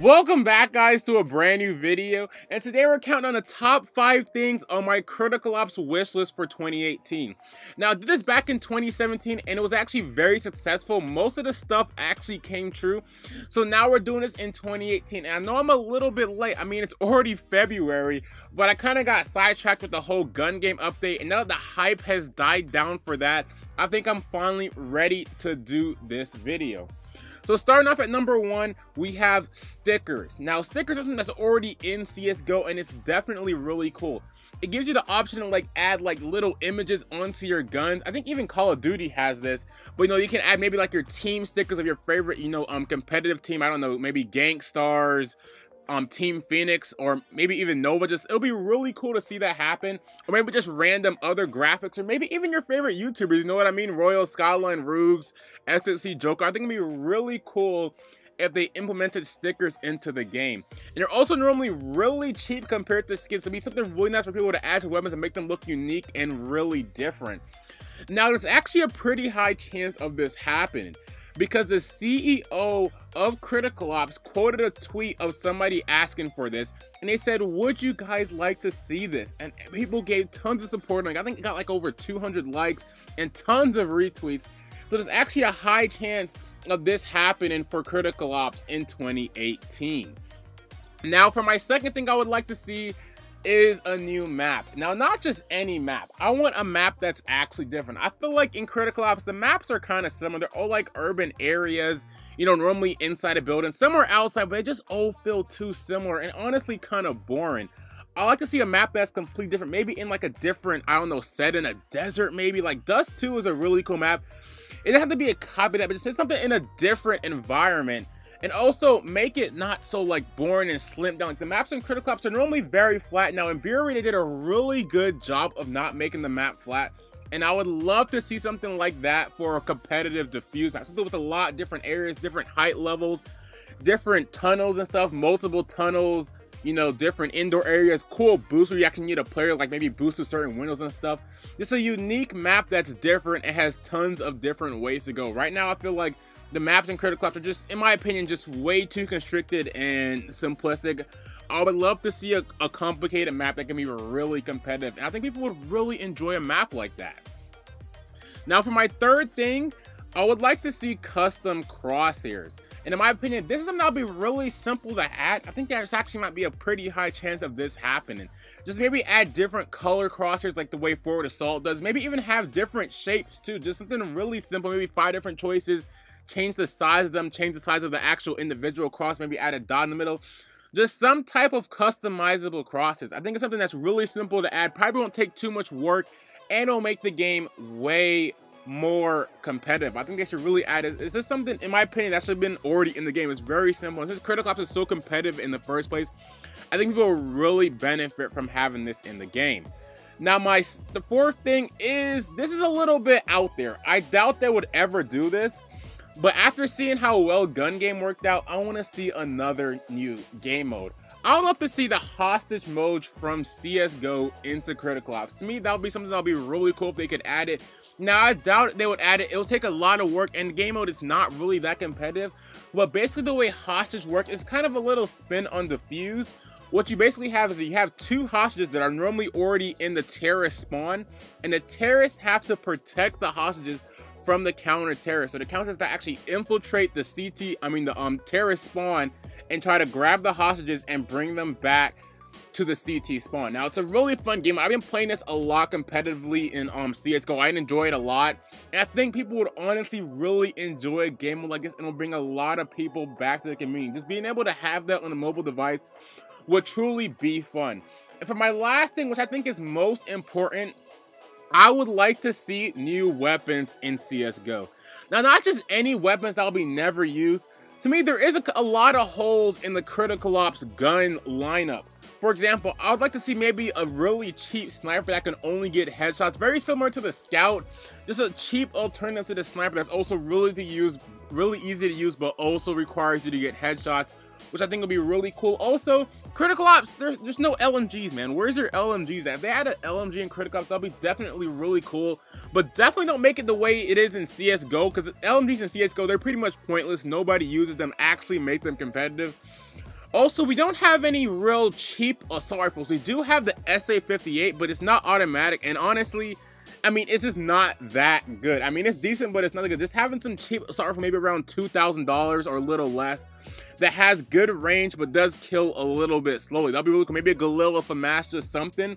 Welcome back, guys, to a brand new video, and today we're counting on the top 5 things on my Critical Ops wish list for 2018. Now, I did this back in 2017 and it was actually very successful. Most of the stuff actually came true, so now we're doing this in 2018, and I know I'm a little bit late. I mean, it's already February, but I kind of got sidetracked with the whole gun game update, and now that the hype has died down for that, I think I'm finally ready to do this video. So starting off at number 1, we have stickers. Now, stickers is something that's already in CSGO, and it's definitely really cool. It gives you the option to add little images onto your guns. I think even Call of Duty has this, but you can add maybe your team stickers of your favorite, competitive team. I don't know, maybe Gankstars, Team Phoenix, or maybe even Nova. It'll be really cool to see that happen, or maybe just random other graphics, or maybe even your favorite YouTubers, you know what I mean? Royal, Skyline, Rubes, Ecstasy, Joker. I think it'd be really cool if they implemented stickers into the game. And they're also normally really cheap compared to skins, to be something really nice for people to add to weapons and make them look unique and really different. Now, there's actually a pretty high chance of this happening, because the CEO of Critical Ops quoted a tweet of somebody asking for this, and they said, would you guys like to see this? And people gave tons of support. I think it got over 200 likes and tons of retweets. So there's actually a high chance of this happening for Critical Ops in 2018. Now, for my second thing I would like to see is a new map. Now, not just any map. I want a map that's actually different. I feel like in Critical Ops, the maps are kind of similar. They're all urban areas, normally inside a building. Some are outside, but they just all feel too similar and honestly kind of boring. I like to see a map that's completely different, maybe in a different, I don't know, set in a desert maybe. Dust 2 is a really cool map. It doesn't have to be a copy of that, but just something in a different environment. And also make it not so boring and slimmed down. The maps in Critical Ops are normally very flat. Now in Bureau, they did a really good job of not making the map flat. And I would love to see something like that for a competitive diffuse map. Something with a lot of different areas, different height levels, different tunnels and stuff, multiple tunnels, different indoor areas, cool boosts where you actually need a player, maybe boost to certain windows and stuff. Just a unique map that's different. It has tons of different ways to go. Right now, I feel like the maps in Critical Ops are just, in my opinion, just way too constricted and simplistic. I would love to see a complicated map that can be really competitive, and I think people would really enjoy a map like that. Now, for my third thing, I would like to see custom crosshairs. And in my opinion, this is something that'll be really simple to add. I think there's actually might be a pretty high chance of this happening. Just maybe add different color crosshairs like the way Forward Assault does. Maybe even have different shapes too. Just something really simple, maybe 5 different choices. Change the size of them, change the size of the actual individual cross, maybe add a dot in the middle. Just some type of customizable crosshairs. I think it's something that's really simple to add, probably won't take too much work, and it'll make the game way more competitive. I think they should really add it. Is this something, in my opinion, that should have been already in the game? It's very simple. Since Critical Ops is so competitive in the first place, I think people will really benefit from having this in the game. Now, the fourth thing is, this is a little bit out there. I doubt they would ever do this. But after seeing how well gun game worked out, I want to see another new game mode. I would love to see the hostage mode from CSGO into Critical Ops. To me, that would be something that would be really cool if they could add it. Now, I doubt they would add it. It'll take a lot of work, and the game mode is not really that competitive. But basically, the way hostage work is kind of a little spin on defuse. What you basically have is you have 2 hostages that are normally already in the terrorist spawn, and the terrorists have to protect the hostages from the counter-terrorists. So the counter-terrorists that actually infiltrate the terrorist spawn and try to grab the hostages and bring them back to the CT spawn. Now, it's a really fun game. I've been playing this a lot competitively in CSGO. I enjoy it a lot, and I think people would honestly really enjoy a game like this, and it'll bring a lot of people back to the community. Just being able to have that on a mobile device would truly be fun. And for my last thing, which I think is most important, I would like to see new weapons in CSGO. Now, not just any weapons that'll be never used. To me, there is a lot of holes in the Critical Ops gun lineup. For example, I would like to see maybe a really cheap sniper that can only get headshots, very similar to the Scout. Just a cheap alternative to the sniper that's also really easy to use, but also requires you to get headshots, which I think will be really cool. Also, Critical Ops, there's no LMGs, man. Where's your LMGs at? If they had an LMG in Critical Ops, that'd be definitely really cool. But definitely don't make it the way it is in CSGO, because LMGs in CSGO, they're pretty much pointless. Nobody uses them. Actually make them competitive. Also, we don't have any real cheap assault rifles. We do have the SA-58, but it's not automatic, and honestly, I mean, it's just not that good. I mean, it's decent, but it's not good. Just having some cheap assault rifle, maybe around $2,000 or a little less, that has good range, but does kill a little bit slowly. That'll be really cool. Maybe a Galil with a Master or something.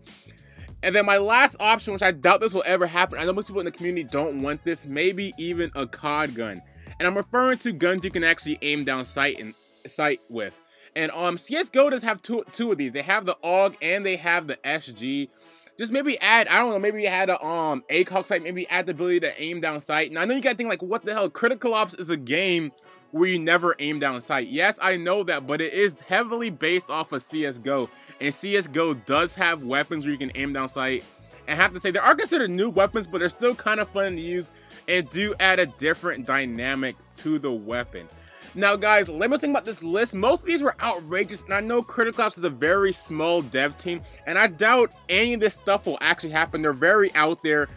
And then my last option, which I doubt this will ever happen, I know most people in the community don't want this, maybe even a COD gun. And I'm referring to guns you can actually aim down sight with. And CSGO does have two of these. They have the AUG and they have the SG. Just maybe add, I don't know, maybe add a ACOG sight, maybe add the ability to aim down sight. And I know you gotta think like, what the hell? Critical Ops is a game where you never aim down sight. Yes, I know that, but it is heavily based off of CSGO. And CSGO does have weapons where you can aim down sight. And I have to say, they are considered new weapons, but they're still kind of fun to use and do add a different dynamic to the weapon. Now guys, let me think about this list. Most of these were outrageous, and I know Critical Ops is a very small dev team, and I doubt any of this stuff will actually happen. They're very out there.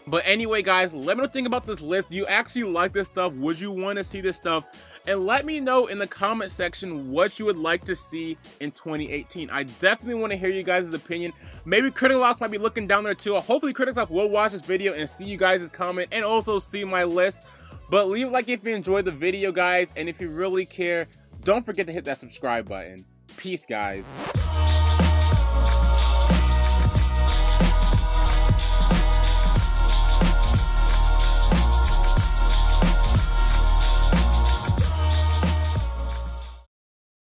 But anyway guys, let me think about this list. Do you actually like this stuff? Would you want to see this stuff? And let me know in the comment section what you would like to see in 2018. I definitely want to hear you guys' opinion. Maybe Critical Ops might be looking down there too. Hopefully Critical Ops will watch this video and see you guys' comment and also see my list. But leave a like if you enjoyed the video, guys. And if you really care, don't forget to hit that subscribe button. Peace, guys.